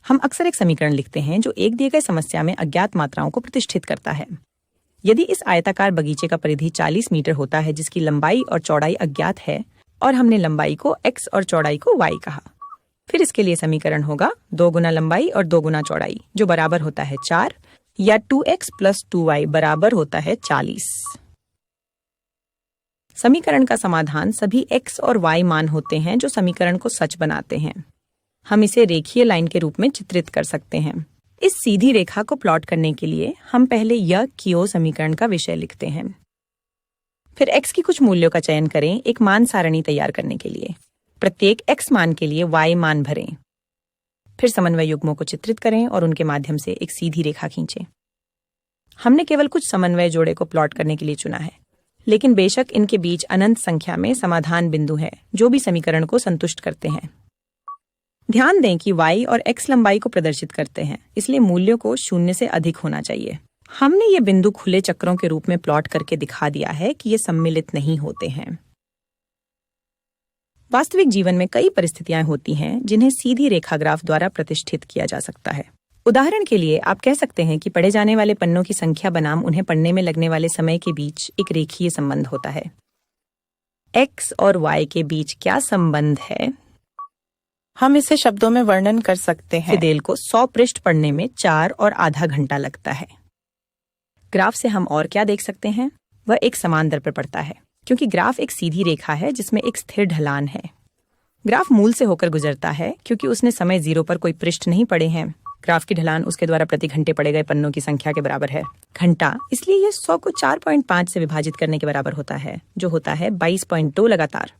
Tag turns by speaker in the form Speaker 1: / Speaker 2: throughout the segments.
Speaker 1: हम अक्सर एक समीकरण लिखते हैं जो एक दिए गए समस्या में अज्ञात मात्राओं को प्रतिष्ठित करता है। यदि इस आयताकार बगीचे का परिधि 40 मीटर होता है जिसकी लंबाई और चौड़ाई अज्ञात है और हमने लंबाई को x और चौड़ाई को y कहा, फिर इसके लिए समीकरण होगा 2 गुना लंबाई और 2 गुना चौड़ाई जो बराबर होता है 4 या 2x + 2y बराबर होता है 40। समीकरण का समाधान सभी x और y मान होते हैं जो समीकरण को सच बनाते हैं। हम इसे रेखीय लाइन के रूप में चित्रित कर सकते हैं। इस सीधी रेखा को प्लॉट करने के लिए हम पहले यह कियो समीकरण का विषय लिखते हैं। फिर x की कुछ मूल्यों का चयन करें एक मान सारणी तैयार करने के लिए। प्रत्येक x मान के लिए y मान भरें। फिर समन्वय युग्मों को चित्रित करें और उनके माध्यम से एक सीधी रेखा खींचें। हमने केवल कुछ समन्वय जोड़े को प्लॉट करने के लिए चुना है, लेकिन बेशक इनके बीच अनंत संख्या में समाधान बिंदु हैं जो भी समीकरण को संतुष्ट करते हैं। ध्यान दें कि y और x लंबाई को प्रदर्शित करते हैं, इसलिए मूल्यों को 0 से अधिक होना चाहिए। हमने ये बिंदु खुले चक्रों के रूप में प्लॉट करके दिखा दिया है कि ये सम्मिलित नहीं होते हैं। वास्तविक जीवन में कई परिस्थितियां होती हैं जिन्हें सीधी रेखा ग्राफ द्वारा प्रतिष्ठित किया जा सकता है। उदाहरण के लिए आप कह सकते हैं कि पढ़े जाने वाले पन्नों की संख्या बनाम उन्हें पढ़ने में लगने वाले समय के बीच एक रेखीय संबंध होता है। x और y के बीच क्या संबंध है?
Speaker 2: हम इसे शब्दों में वर्णन कर सकते हैं।
Speaker 1: फिदेल को 100 पृष्ठ पढ़ने में 4 और आधा घंटा लगता है। ग्राफ से हम और क्या देख सकते हैं? वह एक समान दर पर पड़ता है, क्योंकि ग्राफ एक सीधी रेखा है जिसमें एक स्थिर ढलान है। ग्राफ मूल से होकर गुजरता है क्योंकि उसने समय 0 पर कोई पृष्ठ नहीं पढ़े हैं। ग्राफ की ढलान उसके द्वारा प्रति घंटे पढ़े गए पन्नों की संख्या के बराबर है, घंटा, इसलिए यह 100 को 4.5 से विभाजित करने के बराबर होता है, जो होता है 22.2 लगातार।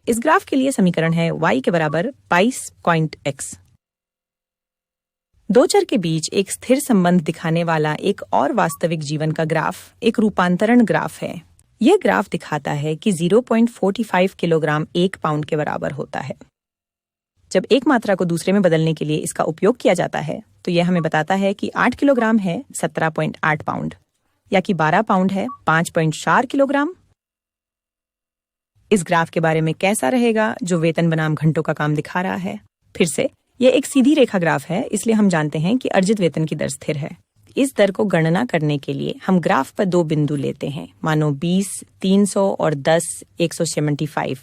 Speaker 1: इस ग्राफ के लिए समीकरण है y के बराबर 22x। दो चर के बीच एक स्थिर संबंध दिखाने वाला एक और वास्तविक जीवन का ग्राफ एक रूपांतरण ग्राफ है। यह ग्राफ दिखाता है कि 0.45 किलोग्राम 1 पाउंड के बराबर होता है। जब एक मात्रा को दूसरे में बदलने के लिए इसका उपयोग किया जाता है तो यह हमें बताता है कि 8 किलोग्राम है 17.8 पाउंड, या कि 12 पाउंड है 5.4 किलोग्राम। इस ग्राफ के बारे में कैसा रहेगा जो वेतन बनाम घंटों का काम दिखा रहा है? फिर से यह एक सीधी रेखा ग्राफ है, इसलिए हम जानते हैं कि अर्जित वेतन की दर स्थिर है। इस दर को गणना करने के लिए हम ग्राफ पर 2 बिंदु लेते हैं, मानो 20 300 और 10 175।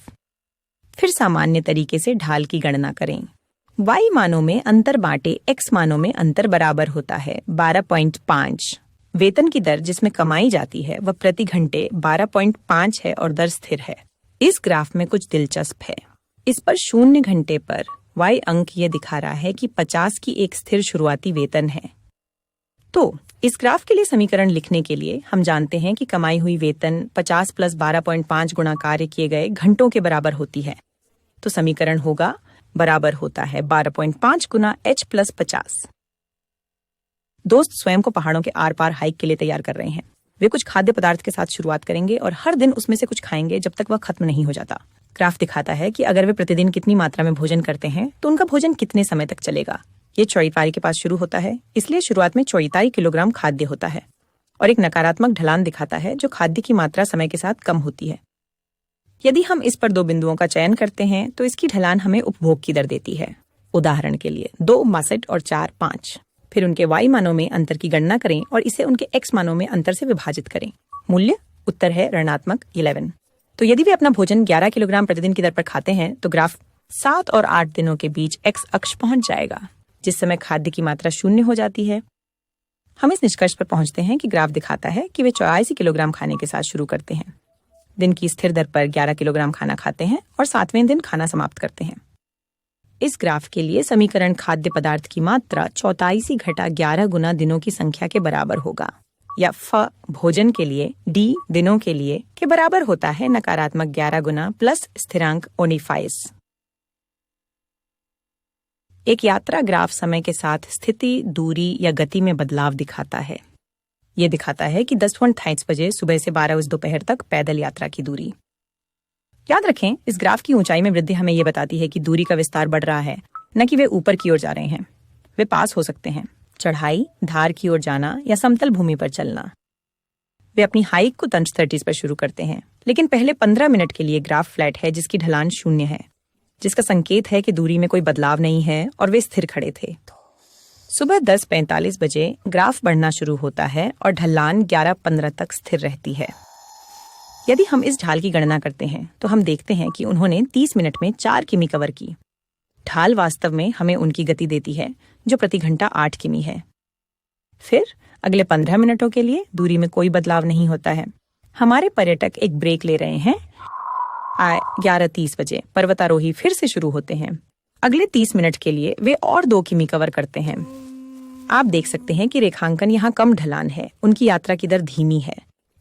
Speaker 1: फिर सामान्य तरीके से ढाल की गणना करें। y मानों में अंतर बांटे x मानों में अंतर बराबर होता है 12.5। वेतन की दर जिसमें कमाई जाती है वह प्रति घंटे 12.5 है और दर स्थिर है। इस ग्राफ में कुछ दिलचस्प है। इस पर 0 घंटे पर y अंक ये दिखा रहा है कि 50 की एक स्थिर शुरुआती वेतन है। तो इस ग्राफ के लिए समीकरण लिखने के लिए हम जानते हैं कि कमाई हुई वेतन 50 + 12.5 गुणा कार्य किए गए घंटों के बराबर होती है। तो समीकरण होगा बराबर होता है 12.5 गुना h + 50। दोस्त स्वयं को पहाड़ों के आर पार हाइक के लिए तैयार कर रहे हैं। वे कुछ खाद्य पदार्थ के साथ शुरुआत करेंगे और हर दिन उसमें से कुछ खाएंगे जब तक वह खत्म नहीं हो जाता। ग्राफ दिखाता है कि अगर वे प्रतिदिन कितनी मात्रा में भोजन करते हैं तो उनका भोजन कितने समय तक चलेगा। ये चौड़ाई के पास शुरू होता है, इसलिए शुरुआत में 44 किलोग्राम खाद्य होता है और एक नकारात्मक ढलान दिखाता है जो खाद्य की मात्रा समय के साथ कम होती है। यदि हम इस पर 2 बिंदुओं का चयन करते हैं तो इसकी ढलान हमें उपभोग की दर देती है। उदाहरण के लिए 2 62 और 4 5। फिर उनके y मानों में अंतर की गणना करें और इसे उनके x मानों में अंतर से विभाजित करें। मूल्य उत्तर है ऋणात्मक 11। तो यदि वे अपना भोजन 11 किलोग्राम प्रतिदिन की दर पर खाते हैं तो ग्राफ 7 और 8 दिनों के बीच x अक्ष पहुंच जाएगा, जिस समय खाद्य की मात्रा 0 हो जाती है। हम इस निष्कर्ष पर पहुंचते हैं कि ग्राफ दिखाता है कि वे 84 किलोग्राम खाने के साथ शुरू करते हैं, दिन की स्थिर दर पर 11 किलोग्राम खाना खाते हैं और 7वें दिन खाना समाप्त करते हैं। इस ग्राफ के लिए समीकरण खाद्य पदार्थ की मात्रा 84 घटा 11 गुना दिनों की संख्या के बराबर होगा, या फ भोजन के लिए d दिनों के लिए के बराबर होता है नकारात्मक 11 गुना प्लस स्थिरांक 29। एक यात्रा ग्राफ समय के साथ स्थिति, दूरी या गति में बदलाव दिखाता है। यह दिखाता है कि 10:23 बजे सुबह से 12 बजे दोपहर तक पैदल यात्रा की दूरी। याद रखें, इस ग्राफ की ऊंचाई में वृद्धि हमें यह बताती है कि दूरी का विस्तार बढ़ रहा है, न कि वे ऊपर की ओर जा रहे हैं। वे पास हो सकते हैं, चढ़ाई, धार की ओर जाना या समतल भूमि पर चलना। वे अपनी हाइक को तंज 30 पर शुरू करते हैं, लेकिन पहले 15 मिनट के लिए ग्राफ फ्लैट है जिसकी ढलान 0 है, जिसका संकेत है कि दूरी में कोई बदलाव नहीं है और वे स्थिर खड़े थे। सुबह 10:45 बजे ग्राफ बढ़ना शुरू होता है और ढलान 11:15 तक स्थिर रहती है। यदि हम इस ढाल की गणना करते हैं तो हम देखते हैं कि उन्होंने 30 मिनट में 4 किमी कवर की। ढाल वास्तव में हमें उनकी गति देती है जो प्रति घंटा 8 किमी है। फिर अगले 15 मिनटों के लिए दूरी में कोई बदलाव नहीं होता है। हमारे पर्यटक एक ब्रेक ले रहे हैं। 11:30 बजे पर्वतारोही फिर से शुरू होते हैं। अगले 30 मिनट के लिए वे और 2 किमी कवर करते हैं। आप देख सकते हैं कि रेखांकन यहाँ कम ढलान है। उनकी यात्रा की दर धीमी है।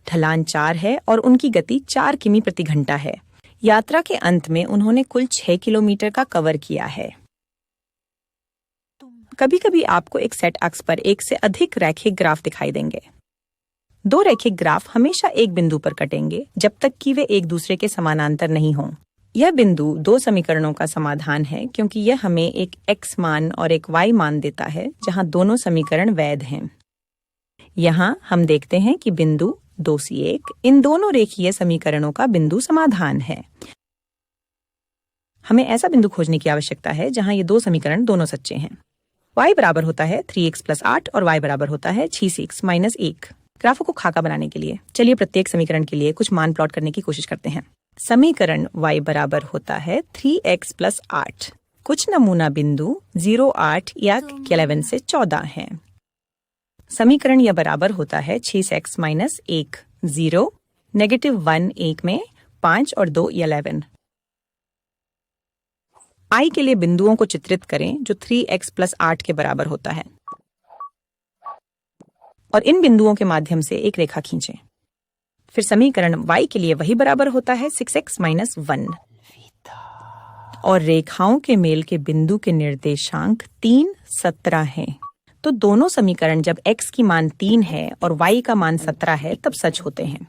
Speaker 1: ढलान 4 है और उनकी गति 4 किमी प्रति घंटा है। यात्रा के अंत में उन्होंने कुल 6 किलोमीटर का कवर किया है। कभी कभी आपको एक सेट अक्ष पर एक से अधिक रैखिक ग्राफ दिखाई देंगे। 2 रैखिक ग्राफ हमेशा एक बिंदु पर कटेंगे जब तक कि वे एक दूसरे के समानांतर नहीं हों। यह बिंदु 2 समीकरणों का समाधान है क्योंकि यह हमें एक x मान और एक y मान देता है जहां दोनों समीकरण वैध हैं। यहाँ हम देखते हैं कि बिंदु 2C1 इन दोनों रेखीय समीकरणों का बिंदु समाधान है। हमें ऐसा बिंदु खोजने की आवश्यकता है जहां ये 2 समीकरण दोनों सच्चे हैं। y बराबर होता है 3x + 8 और y बराबर होता है 6x - 1। ग्राफों को खाका बनाने के लिए चलिए प्रत्येक समीकरण के लिए कुछ मान प्लॉट करने की कोशिश करते हैं। समीकरण y बराबर होता है 3x + 8। कुछ नमूना बिंदु 0, 8 या 11 से 14 हैं। समीकरण यह बराबर होता है 6x - 1, 0, -1, 1 में 5 और 2, 11। i के लिए बिंदुओं को चित्रित करें जो 3x + 8 के बराबर होता है और इन बिंदुओं के माध्यम से एक रेखा खींचें। फिर समीकरण y के लिए वही बराबर होता है 6x - 1 और रेखाओं के मेल के बिंदु के निर्देशांक 3, 17 हैं। तो दोनों समीकरण जब x की मान 3 है और y का मान 17 है तब सच होते हैं।